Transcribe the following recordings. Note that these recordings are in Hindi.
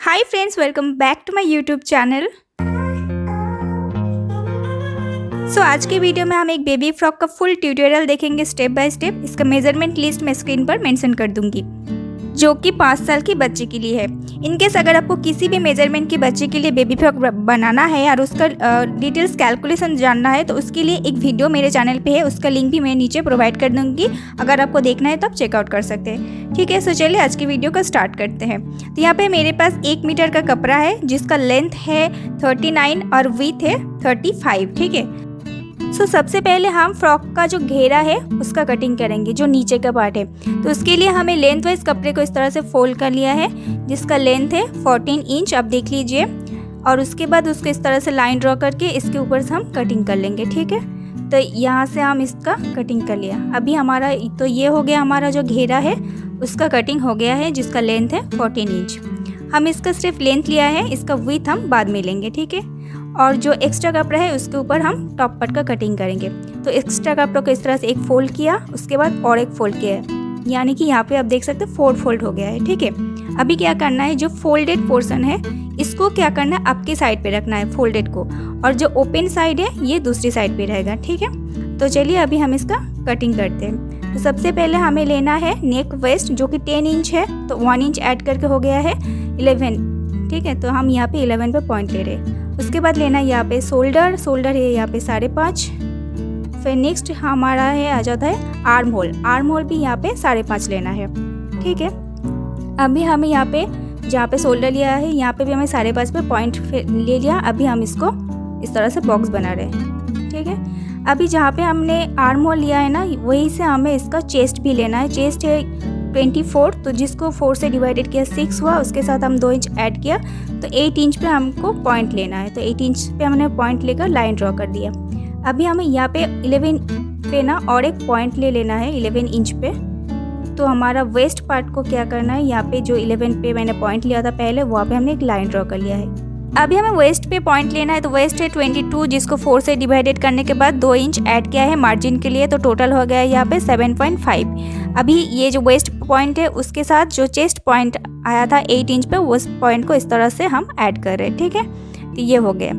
Hi friends, welcome back to my YouTube channel. आज के वीडियो में हम एक बेबी फ्रॉक का फुल ट्यूटोरियल देखेंगे स्टेप बाय स्टेप। इसका मेजरमेंट लिस्ट मैं स्क्रीन पर मेंशन कर दूंगी, जो कि 5 साल की बच्ची के लिए है। इनकेस अगर आपको किसी भी मेजरमेंट की बच्ची के लिए बेबी फ्रॉक बनाना है और उसका डिटेल्स कैलकुलेशन जानना है तो उसके लिए एक वीडियो मेरे चैनल पे है, उसका लिंक भी मैं नीचे प्रोवाइड कर दूंगी। अगर आपको देखना है तो आप चेकआउट कर सकते हैं। ठीक है, चलिए आज की वीडियो को स्टार्ट करते हैं। तो यहाँ पे मेरे पास 1 मीटर का कपड़ा है जिसका लेंथ है 39 और विड्थ है 35। ठीक है, सबसे पहले हम फ्रॉक का जो घेरा है उसका कटिंग करेंगे, जो नीचे का पार्ट है। तो उसके लिए हमें लेंथ वाइज कपड़े को इस तरह से फोल्ड कर लिया है, जिसका लेंथ है 14 इंच, आप देख लीजिए। और उसके बाद उसको इस तरह से लाइन ड्रॉ करके इसके ऊपर से हम कटिंग कर लेंगे। ठीक है, तो यहाँ से हम इसका कटिंग कर लिया। अभी हमारा तो ये हो गया, हमारा जो घेरा है उसका कटिंग हो गया है, जिसका लेंथ है 14 इंच। हम इसका सिर्फ लेंथ लिया है, इसका विड्थ हम बाद में लेंगे। ठीक है, और जो एक्स्ट्रा कपड़ा है उसके ऊपर हम टॉप पार्ट का कटिंग करेंगे। तो एक्स्ट्रा कपड़ा को इस तरह से एक फोल्ड किया, उसके बाद और एक फोल्ड किया, यानी कि यहाँ पे आप देख सकते हैं 4 फोल्ड हो गया है। ठीक है, अभी क्या करना है, जो फोल्डेड पोर्शन है इसको क्या करना है, आपके साइड पे रखना है फोल्डेड को, और जो ओपन साइड है ये दूसरी साइड पे रहेगा। ठीक है, तो चलिए अभी हम इसका कटिंग करते हैं। तो सबसे पहले हमें लेना है नेक वेस्ट, जो कि 10 इंच है, तो 1 इंच ऐड करके हो गया है 11। ठीक है, तो हम यहाँ पे 11 पे पॉइंट ले रहे हैं। उसके बाद लेना है यहाँ पे शोल्डर है यहाँ पे 5.5। फिर नेक्स्ट हमारा है आ जाता है आर्म होल भी यहाँ पे 5.5 लेना है। ठीक है, अभी हमें यहाँ पे जहाँ पे शोल्डर लिया है यहाँ पे भी हमें 5.5 पे पॉइंट ले लिया। अभी हम इसको इस तरह से बॉक्स बना रहे हैं। ठीक है, अभी जहाँ पे हमने आर्म होल लिया है ना, वहीं से हमें इसका चेस्ट भी लेना है। चेस्ट है 24, तो जिसको 4 से डिवाइडेड किया 6 हुआ, उसके साथ हम 2 इंच ऐड किया, तो 8 इंच पे हमको पॉइंट लेना है। तो 8 इंच पे हमने पॉइंट लेकर लाइन ड्रॉ कर दिया। अभी हमें यहाँ पे 11 पे ना और एक पॉइंट ले लेना है 11 इंच पे। तो हमारा वेस्ट पार्ट को क्या करना है, यहाँ पे जो 11 पे मैंने पॉइंट लिया था पहले, वहाँ पे हमने एक लाइन ड्रॉ कर लिया है। अभी हमें वेस्ट पे पॉइंट लेना है। तो वेस्ट है 22, जिसको 4 से डिवाइडेड करने के बाद 2 इंच ऐड किया है मार्जिन के लिए, तो टोटल हो गया है यहाँ पे 7.5। अभी ये जो वेस्ट पॉइंट है उसके साथ जो चेस्ट पॉइंट आया था 8 इंच पे, उस पॉइंट को इस तरह से हम ऐड कर रहे हैं। ठीक है, तो ये हो गया।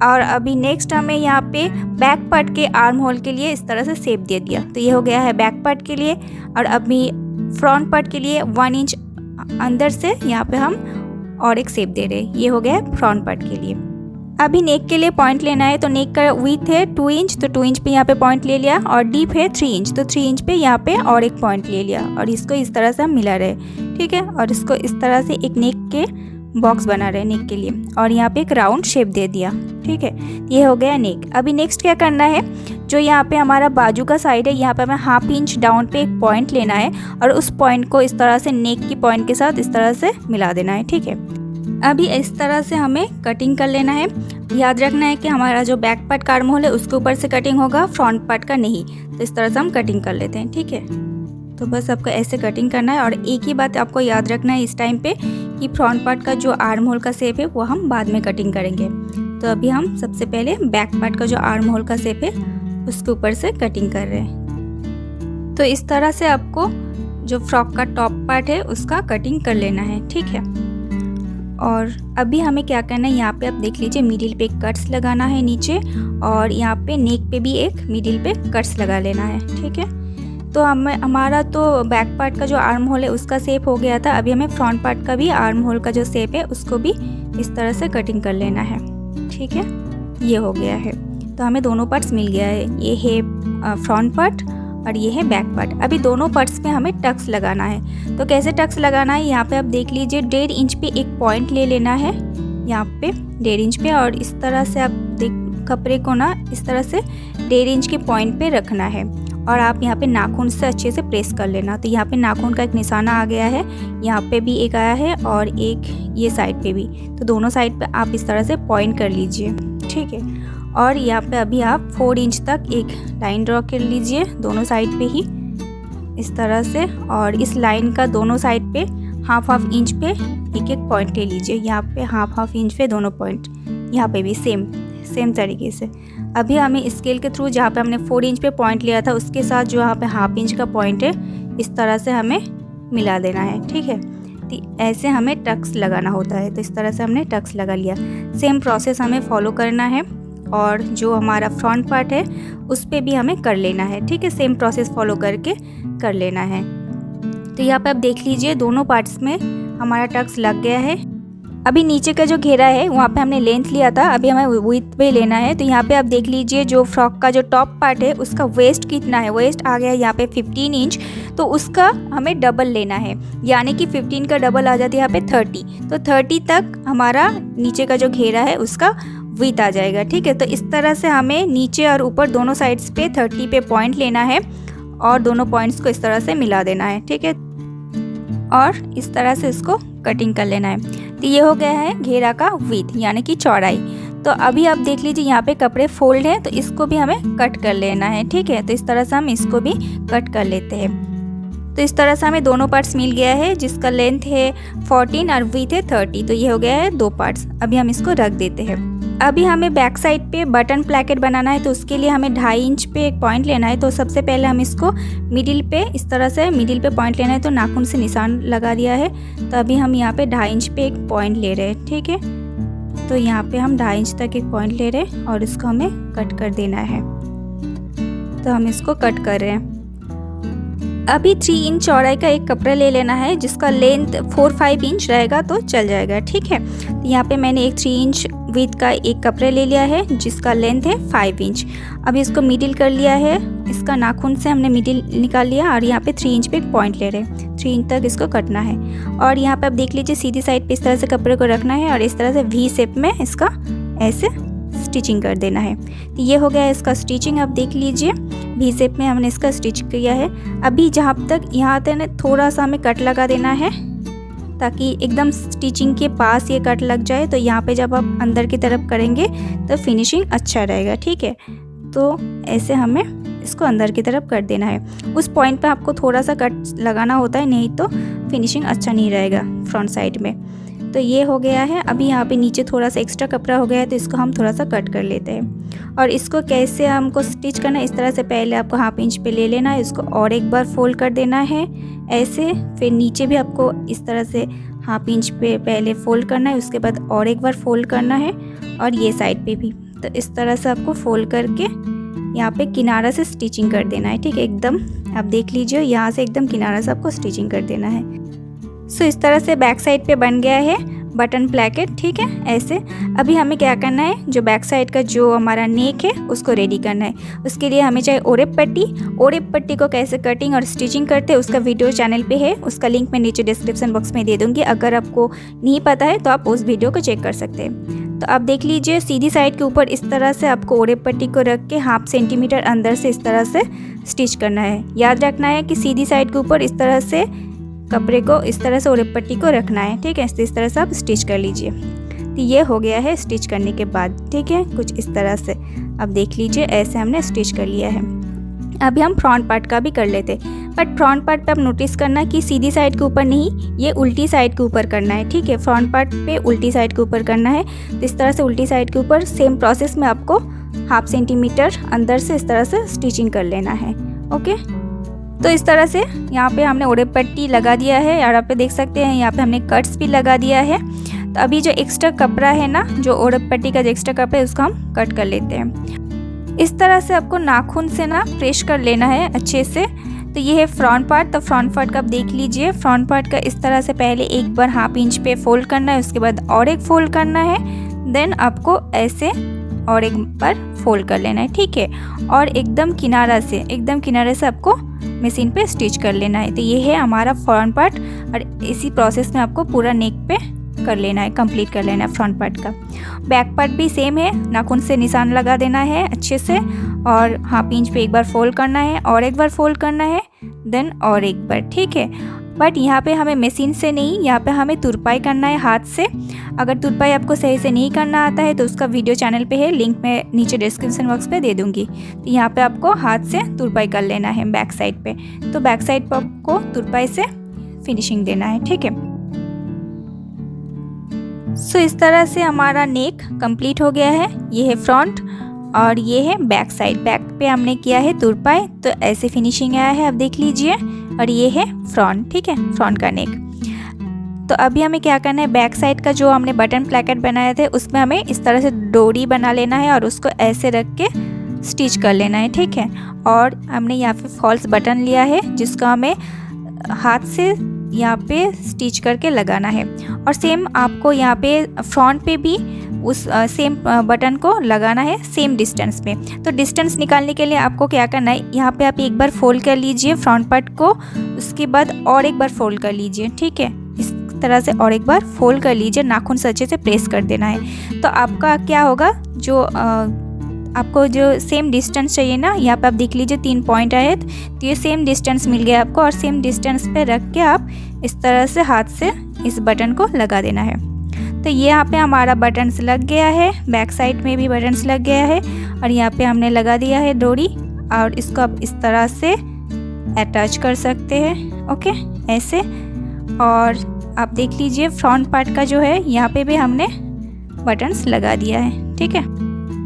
और अभी नेक्स्ट हमें यहाँ पे बैक पार्ट के आर्म होल के लिए इस तरह से शेप दे दिया। तो ये हो गया है बैक पार्ट के लिए। और अभी फ्रंट पार्ट के लिए 1 इंच अंदर से यहाँ पे हम और एक शेप दे रहे हैं। ये हो गया है फ्रंट पार्ट के लिए। अभी नेक के लिए पॉइंट लेना है। तो नेक का विड्थ है 2 इंच, तो 2 इंच पे यहाँ पे पॉइंट ले लिया। और डीप है 3 इंच, तो 3 इंच पे यहाँ पे और एक पॉइंट ले लिया, और इसको इस तरह से हम मिला रहे। ठीक है, और इसको इस तरह से एक नेक के बॉक्स बना रहे नेक के लिए, और यहाँ पे एक राउंड शेप दे दिया। ठीक है, ये हो गया नेक। अभी नेक्स्ट क्या करना है, जो यहाँ पे हमारा बाजू का साइड है, यहाँ पे हमें 1/2 इंच डाउन पे एक पॉइंट लेना है, और उस पॉइंट को इस तरह से नेक की पॉइंट के साथ इस तरह से मिला देना है। ठीक है, अभी इस तरह से हमें कटिंग कर लेना है। याद रखना है कि हमारा जो बैक पार्ट का आर्म होल है उसके ऊपर से कटिंग होगा, फ्रंट पार्ट का नहीं। तो इस तरह से हम कटिंग कर लेते हैं। ठीक है, तो बस आपको ऐसे कटिंग करना है। और एक ही बात आपको याद रखना है इस टाइम पे, कि फ्रंट पार्ट का जो आर्म होल का शेप है वो हम बाद में कटिंग करेंगे। तो अभी हम सबसे पहले बैक पार्ट का जो आर्म होल का शेप है उसके ऊपर से कटिंग कर रहे हैं। तो इस तरह से आपको जो फ्रॉक का टॉप पार्ट है उसका कटिंग कर लेना है। ठीक है, और अभी हमें क्या करना है, यहाँ पे आप देख लीजिए मिडिल पे कट्स लगाना है नीचे, और यहाँ पे नेक पे भी एक मिडिल पे कट्स लगा लेना है। ठीक है, तो हमारा तो बैक पार्ट का जो आर्म होल है उसका शेप हो गया था। अभी हमें फ्रंट पार्ट का भी आर्म होल का जो शेप है उसको भी इस तरह से कटिंग कर लेना है। ठीक है, ये हो गया है। तो हमें दोनों पार्ट्स मिल गया है, ये है फ्रंट पार्ट और ये है बैक पार्ट। अभी दोनों पार्ट्स पे हमें टक्स लगाना है। तो कैसे टक्स लगाना है, यहाँ पे आप देख लीजिए 1.5 इंच पे एक पॉइंट ले लेना है, यहाँ पे 1.5 इंच पे, और इस तरह से आप कपड़े को ना इस तरह से 1.5 इंच के पॉइंट पे रखना है, और आप यहाँ पे नाखून से अच्छे से प्रेस कर लेना। तो यहाँ पे नाखून का एक निशाना आ गया है, यहाँ पे भी एक आया है, और एक ये साइड पे भी। तो दोनों साइड पे आप इस तरह से पॉइंट कर लीजिए। ठीक है, और यहाँ पे अभी आप 4 इंच तक एक लाइन ड्रॉ कर लीजिए दोनों साइड पे ही इस तरह से, और इस लाइन का दोनों साइड पे 1/2 इंच पे एक पॉइंट ले लीजिए। यहाँ पे 1/2 इंच पे दोनों पॉइंट, यहाँ पे भी सेम तरीके से। अभी हमें स्केल के थ्रू जहाँ पे हमने 4 इंच पे पॉइंट लिया था उसके साथ जो यहाँ पे 1/2 इंच का पॉइंट है इस तरह से हमें मिला देना है। ठीक है, तो ऐसे हमें टक्स लगाना होता है। तो इस तरह से हमने टक्स लगा लिया। सेम प्रोसेस हमें फॉलो करना है और जो हमारा फ्रंट पार्ट है उस पर भी हमें कर लेना है, ठीक है। सेम प्रोसेस फॉलो करके कर लेना है। तो यहाँ पे आप देख लीजिए दोनों पार्ट्स में हमारा टक्स लग गया है। अभी नीचे का जो घेरा है वहाँ पे हमने लेंथ लिया था, अभी हमें विड्थ पे लेना है। तो यहाँ पे आप देख लीजिए जो फ्रॉक का जो टॉप पार्ट है उसका वेस्ट कितना है, वेस्ट आ गया है यहाँ पे 15 इंच। तो उसका हमें डबल लेना है, यानी कि 15 का डबल आ जाता है यहाँ पे 30। तो 30 तक हमारा नीचे का जो घेरा है उसका विड्थ आ जाएगा, ठीक है। तो इस तरह से हमें नीचे और ऊपर दोनों साइड्स पे 30 पे पॉइंट लेना है और दोनों पॉइंट्स को इस तरह से मिला देना है, ठीक है। और इस तरह से इसको कटिंग कर लेना है। तो ये हो गया है घेरा का विड्थ यानी कि चौड़ाई। तो अभी आप देख लीजिए यहाँ पे कपड़े फोल्ड है तो इसको भी हमें कट कर लेना है, ठीक है। तो इस तरह से हम इसको भी कट कर लेते हैं। तो इस तरह से हमें दोनों पार्ट्स मिल गया है, जिसका लेंथ है 14 और विड्थ है 30। तो ये हो गया है 2 पार्ट्स। अभी हम इसको रख देते हैं। अभी हमें बैक साइड पे बटन प्लैकेट बनाना है, तो उसके लिए हमें 2.5 इंच पे एक पॉइंट लेना है। तो सबसे पहले हम इसको मिडिल पे इस तरह से मिडिल पे पॉइंट लेना है। तो नाखून से निशान लगा दिया है। तो अभी हम यहाँ पे 2.5 इंच पे एक पॉइंट ले रहे हैं, ठीक है। तो यहाँ पे हम 2.5 इंच तक एक पॉइंट ले रहे हैं और इसको हमें कट कर देना है। तो हम इसको कट कर रहे हैं। अभी 3 इंच चौड़ाई का एक कपड़ा ले लेना है, जिसका लेंथ 4-5 इंच रहेगा तो चल जाएगा, ठीक है। तो यहाँ पे मैंने एक 3 इंच विड्थ का एक कपड़ा ले लिया है जिसका लेंथ है 5 इंच। अभी इसको मिडिल कर लिया है, इसका नाखून से हमने मिडिल निकाल लिया और यहाँ पे 3 इंच पे एक पॉइंट ले रहे हैं। 3 इंच तक इसको कटना है और यहाँ पे आप देख लीजिए सीधी साइड पे इस तरह से कपड़े को रखना है और इस तरह से वी शेप में इसका ऐसे स्टिचिंग कर देना है। तो ये हो गया है इसका स्टिचिंग। आप देख लीजिए वी शेप में हमने इसका स्टिच किया है। अभी जहाँ तक यहाँ तक ना थोड़ा सा हमें कट लगा देना है ताकि एकदम स्टिचिंग के पास ये कट लग जाए। तो यहाँ पे जब आप अंदर की तरफ करेंगे तो फिनिशिंग अच्छा रहेगा, ठीक है। तो ऐसे हमें इसको अंदर की तरफ कर देना है। उस पॉइंट पे आपको थोड़ा सा कट लगाना होता है, नहीं तो फिनिशिंग अच्छा नहीं रहेगा फ्रंट साइड में। तो ये हो गया है। अभी यहाँ पे नीचे थोड़ा सा एक्स्ट्रा कपड़ा हो गया है तो इसको हम थोड़ा सा कट कर लेते हैं। और इसको कैसे हमको स्टिच करना है, इस तरह से पहले आपको 1/2 इंच पे ले लेना है, इसको और एक बार फोल्ड कर देना है ऐसे। फिर नीचे भी आपको इस तरह से 1/2 इंच पे पहले फोल्ड करना है, उसके बाद और एक बार फोल्ड करना है और ये साइड पे भी। तो इस तरह से आपको फोल्ड करके यहाँ पे किनारा से स्टिचिंग कर देना है, ठीक है। एकदम आप देख लीजिए यहाँ से एकदम किनारा से आपको स्टिचिंग कर देना है। सो इस तरह से बैक साइड पे बन गया है बटन प्लैकेट, ठीक है ऐसे। अभी हमें क्या करना है, जो बैक साइड का जो हमारा नेक है उसको रेडी करना है। उसके लिए हमें चाहिए ओरेप पट्टी को कैसे कटिंग और स्टिचिंग करते हैं उसका वीडियो चैनल पे है, उसका लिंक मैं नीचे डिस्क्रिप्शन बॉक्स में दे दूँगी। अगर आपको नहीं पता है तो आप उस वीडियो को चेक कर सकते हैं। तो आप देख लीजिए सीधी साइड के ऊपर इस तरह से आपको ओरेप पट्टी को रख के 1/2 सेंटीमीटर अंदर से इस तरह से स्टिच करना है। याद रखना है कि सीधी साइड के ऊपर इस तरह से कपड़े को इस तरह से ओरेप पट्टी को रखना है, ठीक है। इस तरह से आप स्टिच कर लीजिए। तो ये हो गया है स्टिच करने के बाद, ठीक है। कुछ इस तरह से अब देख लीजिए ऐसे हमने स्टिच कर लिया है। अभी हम फ्रंट पार्ट का भी कर लेते, बट फ्रंट पार्ट पे आप नोटिस करना कि सीधी साइड के ऊपर नहीं, ये उल्टी साइड के ऊपर करना है, ठीक है। फ्रंट पार्ट पे उल्टी साइड के ऊपर करना है। तो इस तरह से उल्टी साइड के ऊपर सेम प्रोसेस में आपको 1/2 सेंटीमीटर अंदर से इस तरह से स्टिचिंग कर लेना है, ओके। तो इस तरह से यहाँ पे हमने ओरेप पट्टी लगा दिया है और आप पे देख सकते हैं यहाँ पे हमने कट्स भी लगा दिया है। तो अभी जो एक्स्ट्रा कपड़ा है ना, जो ओरेप पट्टी का जो एक्स्ट्रा कपड़ा है उसको हम कट कर लेते हैं। इस तरह से आपको नाखून से ना प्रेस कर लेना है अच्छे से। तो ये है फ्रंट पार्ट। तो फ्रंट पार्ट का आप देख लीजिए, फ्रंट पार्ट का इस तरह से पहले एक बार 1/2 इंच पे फोल्ड करना है, उसके बाद और एक फोल्ड करना है, देन आपको ऐसे और एक बार फोल्ड कर लेना है, ठीक है। और एकदम किनारा से आपको मशीन पे स्टिच कर लेना है। तो ये है हमारा फ्रंट पार्ट और इसी प्रोसेस में आपको पूरा नेक पे कर लेना है, कंप्लीट कर लेना है फ्रंट पार्ट का। बैक पार्ट भी सेम है, नाखून से निशान लगा देना है अच्छे से और 1/2 इंच पे एक बार फोल्ड करना है और एक बार फोल्ड करना है, देन और एक बार, ठीक है। बट यहाँ पे हमें मशीन से नहीं, यहाँ पे हमें तुरपाई करना है हाथ से। अगर तुरपाई आपको सही से नहीं करना आता है तो उसका वीडियो चैनल पे है, लिंक मैं नीचे डिस्क्रिप्शन बॉक्स पे दे दूँगी। तो यहाँ पे आपको हाथ से तुरपाई कर लेना है बैक साइड पे। तो बैक साइड पर आपको तुरपाई से फिनिशिंग देना है, ठीक है। सो इस तरह से हमारा नेक कंप्लीट हो गया है। ये है फ्रंट और ये है बैक साइड। बैक पे हमने किया है तुरपाई, तो ऐसे फिनिशिंग आया है, आप देख लीजिए। और ये है फ्रंट, ठीक है, फ्रंट का नेक। तो अभी हमें क्या करना है, बैक साइड का जो हमने बटन प्लेकेट बनाए थे उसमें हमें इस तरह से डोरी बना लेना है और उसको ऐसे रख के स्टिच कर लेना है, ठीक है। और हमने यहाँ पे फॉल्स बटन लिया है जिसको हमें हाथ से यहाँ पे स्टिच करके लगाना है। और सेम आपको यहाँ पे फ्रंट पे भी उस सेम बटन को लगाना है सेम डिस्टेंस में। तो डिस्टेंस निकालने के लिए आपको क्या करना है, यहाँ पे आप एक बार फोल्ड कर लीजिए फ्रंट पार्ट को, उसके बाद और एक बार फोल्ड कर लीजिए, ठीक है। इस तरह से और एक बार फोल्ड कर लीजिए, नाखून से अच्छे से प्रेस कर देना है। तो आपका क्या होगा, जो आपको जो सेम डिस्टेंस चाहिए ना, यहाँ पे आप देख लीजिए 3 पॉइंट आए, तो ये सेम डिस्टेंस मिल गया आपको। और सेम डिस्टेंस पे रख के आप इस तरह से हाथ से इस बटन को लगा देना है। तो ये यहाँ पे हमारा बटन्स लग गया है, बैक साइड में भी बटन्स लग गया है और यहाँ पे हमने लगा दिया है डोरी। और इसको आप इस तरह से अटैच कर सकते हैं, ओके, ऐसे। और आप देख लीजिए फ्रंट पार्ट का जो है यहाँ पे भी हमने बटन्स लगा दिया है, ठीक है।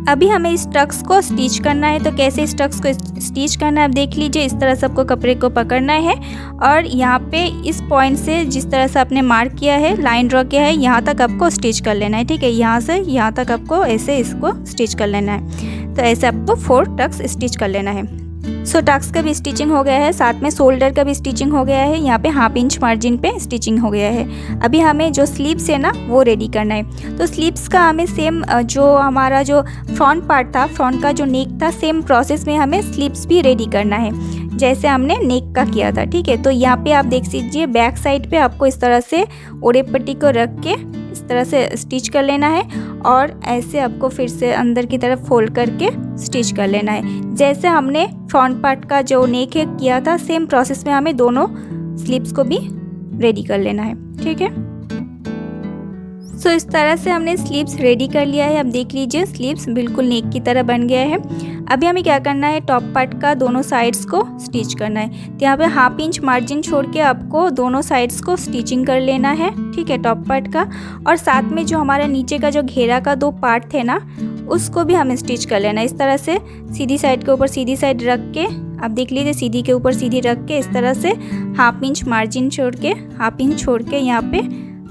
अभी हमें इस टक्स को स्टिच करना है। तो कैसे इस टक्स को स्टिच करना है आप देख लीजिए। इस तरह से आपको कपड़े को पकड़ना है और यहाँ पे इस पॉइंट से जिस तरह से आपने मार्क किया है, लाइन ड्रॉ किया है, यहाँ तक आपको स्टिच कर लेना है, ठीक है। यहाँ से यहाँ तक आपको ऐसे इसको स्टिच कर लेना है। तो ऐसे आपको 4 टक्स स्टिच कर लेना है। सो टक्स का भी स्टिचिंग हो गया है, साथ में शोल्डर का भी स्टिचिंग हो गया है। यहाँ पे 1/2 इंच मार्जिन पे स्टिचिंग हो गया है। अभी हमें जो स्लीव्स है ना वो रेडी करना है। तो स्लीव्स का हमें सेम जो हमारा जो फ्रंट पार्ट था, फ्रंट का जो नेक था, सेम प्रोसेस में हमें स्लीव्स भी रेडी करना है जैसे हमने नेक का किया था, ठीक है। तो यहाँ पे आप देख लीजिए बैक साइड पे आपको इस तरह से ओरे पट्टी को रख के इस तरह से स्टिच कर लेना है और ऐसे आपको फिर से अंदर की तरफ फोल्ड करके स्टिच कर लेना है। जैसे हमने फ्रंट पार्ट का जो नेक है किया था, सेम प्रोसेस में हमें दोनों स्लीव्स को भी रेडी कर लेना है, ठीक है। सो इस तरह से हमने स्लीव्स रेडी कर लिया है। अब देख लीजिए स्लीव्स बिल्कुल नेक की तरह बन गया है। अभी हमें क्या करना है, टॉप पार्ट का दोनों साइड्स को स्टिच करना है। तो यहाँ पे 1/2 इंच मार्जिन छोड़ के आपको दोनों साइड्स को स्टिचिंग कर लेना है, ठीक है, टॉप पार्ट का। और साथ में जो हमारा नीचे का जो घेरा का 2 पार्ट थे ना, उसको भी हमें स्टिच कर लेना है। इस तरह से सीधी साइड के ऊपर सीधी साइड रख के आप देख लीजिए, सीधी के ऊपर सीधी रख के इस तरह से 1/2 इंच मार्जिन छोड़ के 1/2 इंच छोड़ के यहाँ पे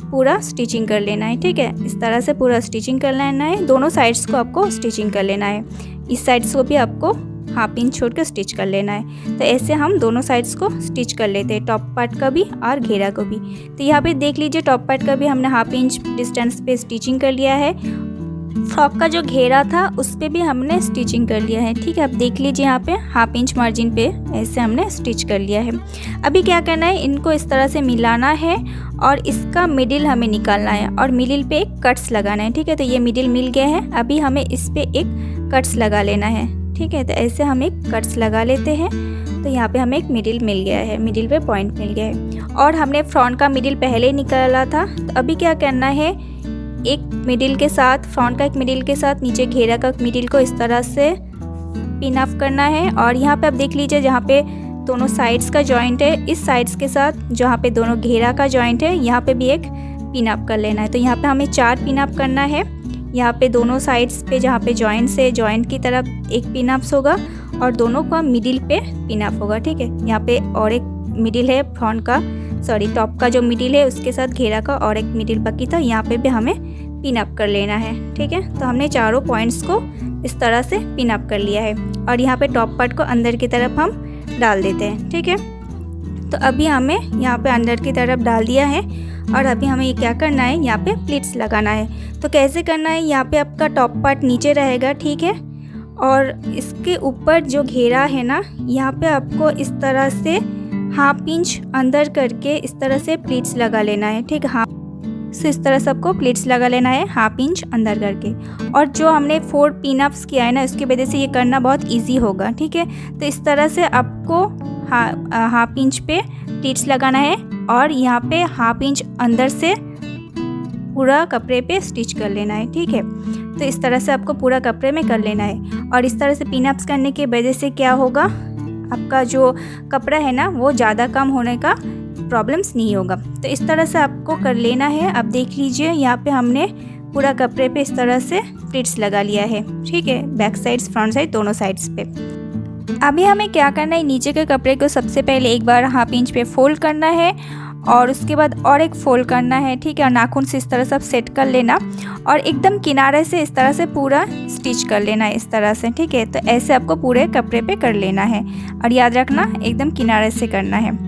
पूरा स्टिचिंग कर लेना है, ठीक है। इस तरह से पूरा स्टिचिंग कर लेना है। दोनों साइड्स को आपको स्टिचिंग कर लेना है। इस साइड्स को भी आपको 1/2 इंच छोड़ के स्टिच कर लेना है। तो ऐसे हम दोनों साइड्स को स्टिच कर लेते हैं, टॉप पार्ट का भी और घेरा को भी। तो यहाँ पे देख लीजिए टॉप पार्ट का भी हमने 1/2 इंच डिस्टेंस पे स्टिचिंग कर लिया है। फ्रॉक का जो घेरा था उस पर भी हमने स्टिचिंग कर लिया है, ठीक है। आप देख लीजिए यहाँ पे 1/2 इंच मार्जिन पे ऐसे हमने स्टिच कर लिया है। अभी क्या करना है, इनको इस तरह से मिलाना है और इसका मिडिल हमें निकालना है और मिडिल पे एक कट्स लगाना है, ठीक है। तो ये मिडिल मिल गया है। अभी हमें इस पे एक कट्स लगा लेना है, ठीक है। तो ऐसे हम एक कट्स लगा लेते हैं। तो यहाँ पे हमें एक मिडिल मिल गया है, मिडिल पे पॉइंट मिल गया है। और हमने फ्रंट का मिडिल पहले निकाला था। तो अभी क्या करना है, एक मिडिल के साथ, फ्रंट का एक मिडिल के साथ नीचे घेरा का मिडिल को इस तरह से पिन अप करना है। और यहाँ पे आप देख लीजिए जहाँ पे दोनों साइड्स का जॉइंट है, इस साइड्स के साथ जहाँ पे दोनों घेरा का जॉइंट है, यहाँ पे भी एक पिन अप कर लेना है। तो यहाँ पे हमें 4 पिन अप करना है। यहाँ पे दोनों साइड्स पे जहाँ पे जॉइंट से जॉइंट की तरफ एक पिन अप्स होगा और दोनों का मिडिल पे पिन अप होगा, ठीक है। यहाँ पे और एक मिडिल है फ्रंट का, टॉप का जो मिडिल है उसके साथ घेरा का और एक मिडिल बाकी था, यहाँ पे भी हमें पिन अप कर लेना है, ठीक है। तो हमने चारों पॉइंट्स को इस तरह से पिन अप कर लिया है और यहाँ पे टॉप पार्ट को अंदर की तरफ हम डाल देते हैं, ठीक है। तो अभी हमें यहाँ पे अंदर की तरफ डाल दिया है और अभी हमें ये क्या करना है, यहाँ पे प्लीट्स लगाना है। तो कैसे करना है, यहाँ पे आपका टॉप पार्ट नीचे रहेगा, ठीक है। और इसके ऊपर जो घेरा है ना, यहाँ पे आपको इस तरह से 1/2 इंच अंदर करके इस तरह से प्लीट्स लगा लेना है, ठीक है। सो इस तरह से आपको प्लीट्स लगा लेना है 1/2 इंच अंदर करके। और जो हमने 4 पिन अप्स किया है ना, उसकी वजह से ये करना बहुत इजी होगा, ठीक है। तो इस तरह से आपको 1/2 इंच पे प्लीट्स लगाना है और यहाँ पे 1/2 इंच अंदर से पूरा कपड़े पे स्टिच कर लेना है, ठीक है। तो इस तरह से आपको पूरा कपड़े में कर लेना है। और इस तरह से पिन अप्स करने की वजह से क्या होगा, आपका जो कपड़ा है ना वो ज़्यादा कम होने का प्रॉब्लम्स नहीं होगा। तो इस तरह से आपको कर लेना है। अब देख लीजिए यहाँ पे हमने पूरा कपड़े पे इस तरह से प्लीट्स लगा लिया है, ठीक है, बैक साइड्स फ्रंट साइड दोनों साइड्स पे। अभी हमें क्या करना है, नीचे के कपड़े को सबसे पहले एक बार 1/2 इंच पे फोल्ड करना है और उसके बाद और एक फोल्ड करना है, ठीक है। और नाखून से इस तरह सब सेट कर लेना और एकदम किनारे से इस तरह से पूरा स्टिच कर लेना है इस तरह से, ठीक है। तो ऐसे आपको पूरे कपड़े पे कर लेना है और याद रखना एकदम किनारे से करना है।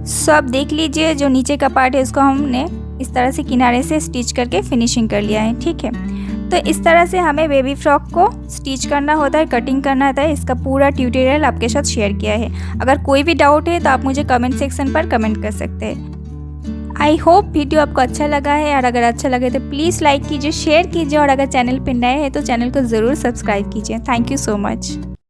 सो आप देख लीजिए जो नीचे का पार्ट है उसको हमने इस तरह से किनारे से स्टिच करके फिनिशिंग कर लिया है, ठीक है। तो इस तरह से हमें बेबी फ्रॉक को स्टिच करना होता है, कटिंग करना होता है। इसका पूरा ट्यूटोरियल आपके साथ शेयर किया है। अगर कोई भी डाउट है तो आप मुझे कमेंट सेक्शन पर कमेंट कर सकते हैं। आई होप वीडियो आपको अच्छा लगा है, और अगर अच्छा लगे तो प्लीज़ लाइक कीजिए, शेयर कीजिए, और अगर चैनल पर नए हैं तो चैनल को ज़रूर सब्सक्राइब कीजिए। Thank you so much.